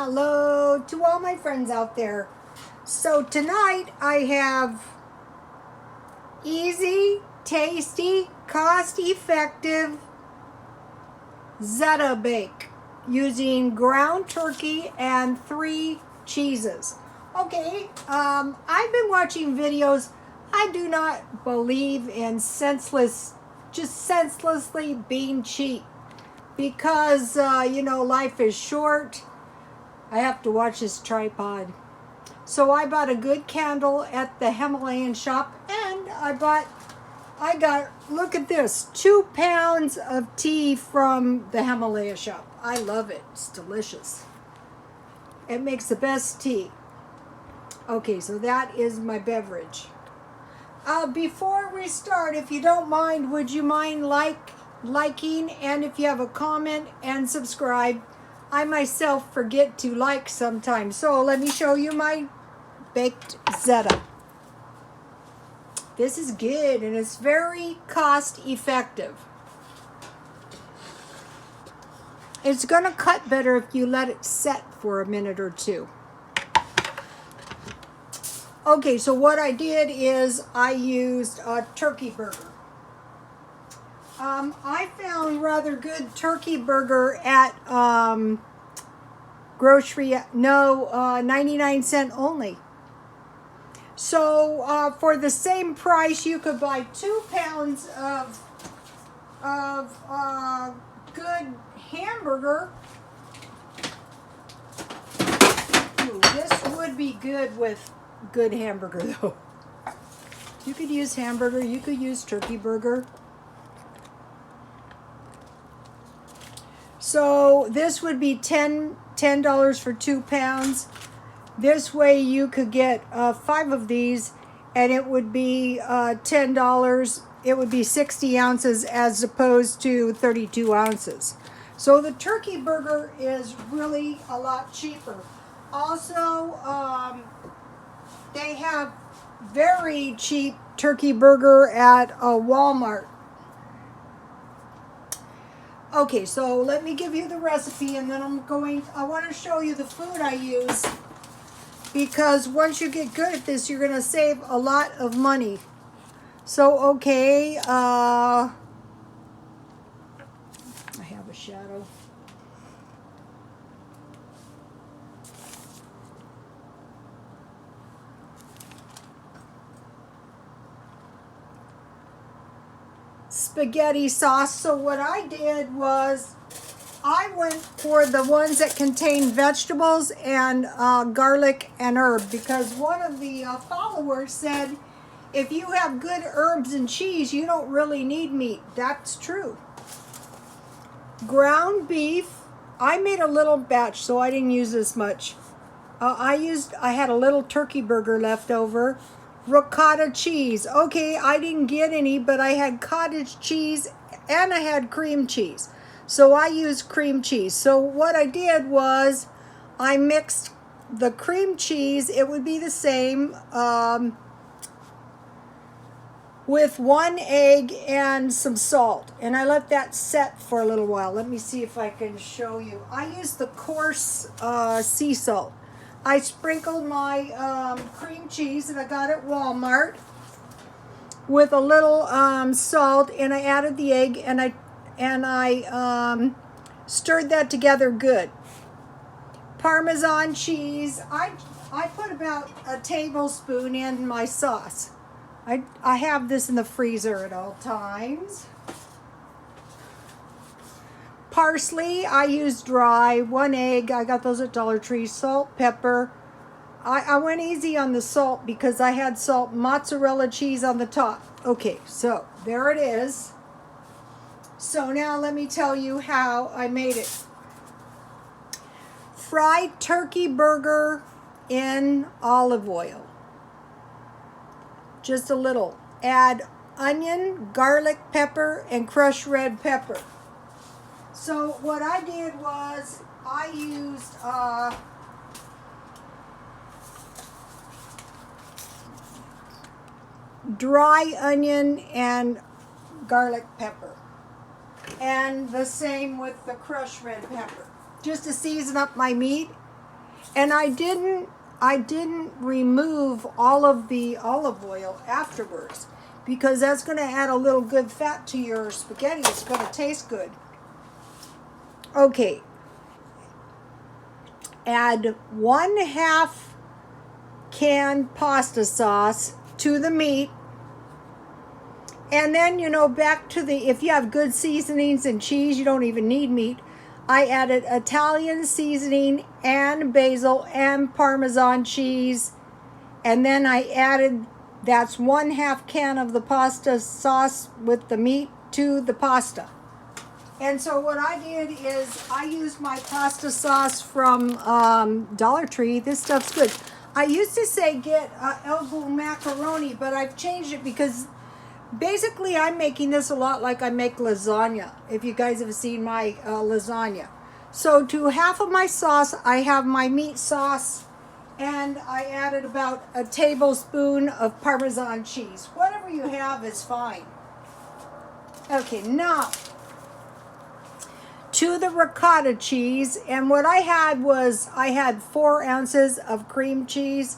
Hello to all my friends out there. So tonight I have easy, tasty, cost-effective Zeta bake using ground turkey and 3 cheeses. Okay, I've been watching videos. I do not believe in senselessly being cheap because, life is short. I have to watch this tripod. So I bought a good candle at the Himalayan shop, and I got, look at this, 2 pounds of tea from the Himalaya shop. I love it. It's delicious. It makes the best tea. Okay, so that is my beverage. Before we start, if you don't mind, would you mind liking, and if you have a comment, and subscribe. I myself forget to like sometimes. So let me show you my baked Zeta. This is good, and it's very cost effective. It's going to cut better if you let it set for a minute or two. Okay, so what I did is I used a turkey burger. I found rather good turkey burger at 99-cent only. So for the same price, you could buy 2 pounds of good hamburger. Ooh, this would be good with good hamburger though. You could use hamburger, you could use turkey burger. So this would be $10 for 2 pounds. This way you could get 5 of these, and it would be $10. It would be 60 ounces as opposed to 32 ounces. So the turkey burger is really a lot cheaper. Also, they have very cheap turkey burger at Walmart. Okay, so let me give you the recipe, and then I want to show you the food I use, because once you get good at this, you're going to save a lot of money. So, okay, I have a shadow. Spaghetti sauce. So what I did was I went for the ones that contain vegetables and garlic and herb, because one of the followers said if you have good herbs and cheese, you don't really need meat. That's true. Ground beef. I made a little batch, so I didn't use this much. I had a little turkey burger left over. Ricotta cheese. Okay, I didn't get any, but I had cottage cheese and I had cream cheese. So I used cream cheese. So what I did was I mixed the cream cheese, it would be the same, with 1 egg and some salt. And I let that set for a little while. Let me see if I can show you. I used the coarse sea salt. I sprinkled my cream cheese that I got at Walmart with a little salt, and I added the egg, and I stirred that together good. Parmesan cheese. I put about a tablespoon in my sauce. I have this in the freezer at all times. Parsley, I use dry. 1 egg, I got those at Dollar Tree. Salt, pepper. I went easy on the salt because I had salt, mozzarella cheese on the top. Okay, so there it is. So now let me tell you how I made it. Fried turkey burger in olive oil. Just a little. Add onion, garlic, pepper, and crushed red pepper. So what I did was I used dry onion and garlic pepper, and the same with the crushed red pepper, just to season up my meat. And I didn't remove all of the olive oil afterwards, because that's going to add a little good fat to your spaghetti. It's going to taste good. Okay. Add 1/2 can pasta sauce to the meat. And then, back to if you have good seasonings and cheese, you don't even need meat. I added Italian seasoning and basil and Parmesan cheese. And then I added, that's 1/2 can of the pasta sauce with the meat to the pasta. And so what I did is I used my pasta sauce from Dollar Tree. This stuff's good. I used to say get elbow macaroni, but I've changed it because basically I'm making this a lot like I make lasagna, if you guys have seen my lasagna. So to half of my sauce, I have my meat sauce, and I added about a tablespoon of Parmesan cheese. Whatever you have is fine. Okay, now to the ricotta cheese, and what I had was I had 4 ounces of cream cheese,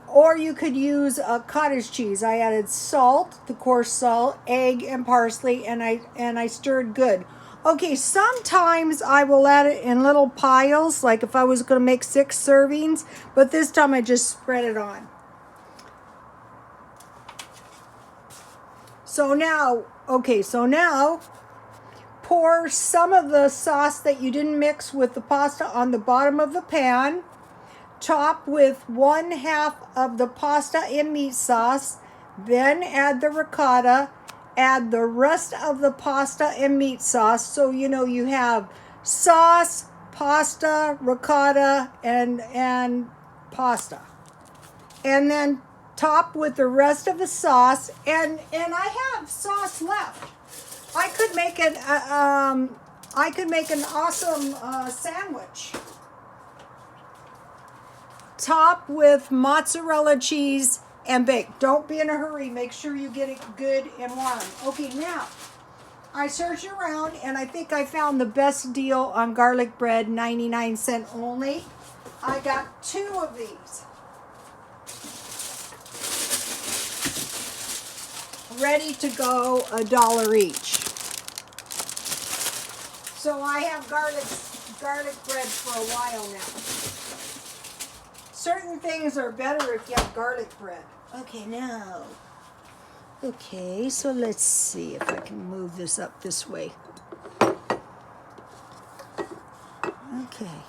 or you could use a cottage cheese. I added salt, the coarse salt, egg, and parsley, and I stirred good. Okay, sometimes I will add it in little piles, like if I was going to make 6 servings, but this time I just spread it on. So now pour some of the sauce that you didn't mix with the pasta on the bottom of the pan. Top with 1/2 of the pasta and meat sauce. Then add the ricotta. Add the rest of the pasta and meat sauce. So you have sauce, pasta, ricotta, and pasta. And then top with the rest of the sauce. And I have sauce left. I could make an awesome sandwich. Top with mozzarella cheese and bake. Don't be in a hurry. Make sure you get it good and warm. Okay, now I searched around and I think I found the best deal on garlic bread, 99 cents only. I got 2 of these. Ready to go, $1 each. So I have garlic bread for a while now. Certain things are better if you have garlic bread. Okay, now. Okay, so let's see if I can move this up this way. Okay.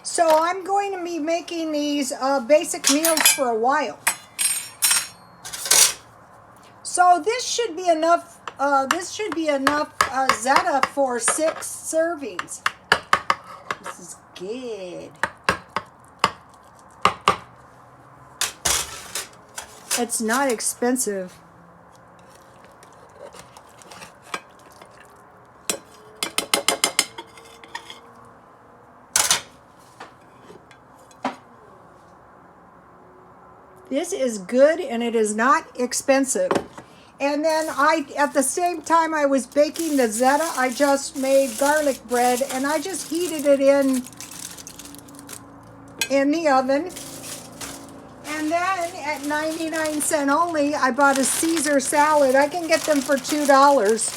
So I'm going to be making these basic meals for a while. So this should be enough. Zeta for 6 servings. This is good. It's not expensive. This is good and it is not expensive. And then at the same time I was baking the Zeta, I just made garlic bread and I just heated it in the oven. And then at 99 cents only, I bought a Caesar salad. I can get them for $2.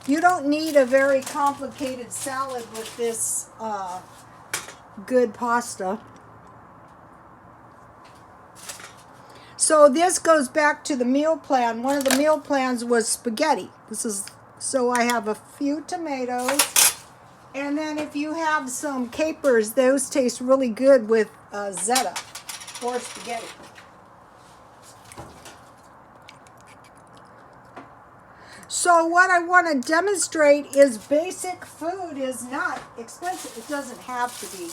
You don't need a very complicated salad with this good pasta. So this goes back to the meal plan. One of the meal plans was spaghetti. So I have a few tomatoes. And then if you have some capers, those taste really good with Zeta or spaghetti. So what I want to demonstrate is basic food is not expensive. It doesn't have to be.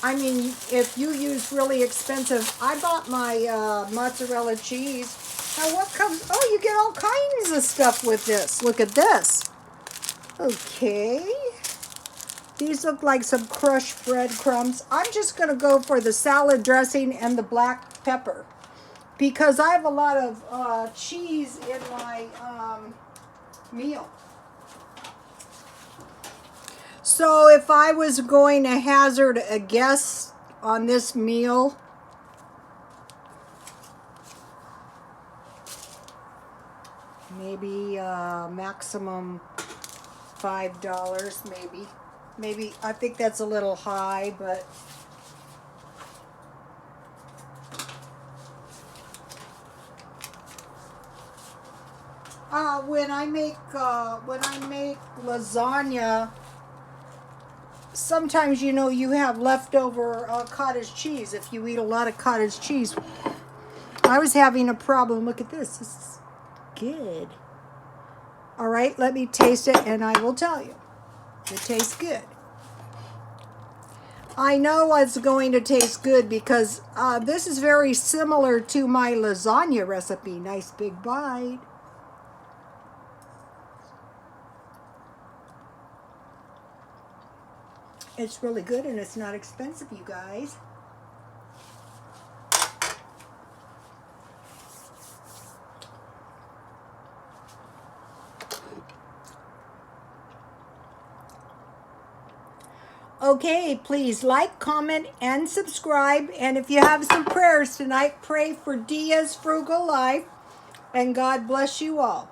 I mean, if you use really expensive, I bought my mozzarella cheese. Now what comes, oh, you get all kinds of stuff with this. Look at this. Okay. These look like some crushed breadcrumbs. I'm just going to go for the salad dressing and the black pepper because I have a lot of cheese in my meal. So if I was going to hazard a guess on this meal, maybe maximum $5, maybe. Maybe, I think that's a little high, but when I make lasagna, sometimes you have leftover cottage cheese. If you eat a lot of cottage cheese, I was having a problem. Look at this. This is good. All right, let me taste it, and I will tell you. It tastes good. I know it's going to taste good because this is very similar to my lasagna recipe. Nice big bite. It's really good and it's not expensive, you guys. Okay, please like, comment, and subscribe. And if you have some prayers tonight, pray for Dia's frugal life. And God bless you all.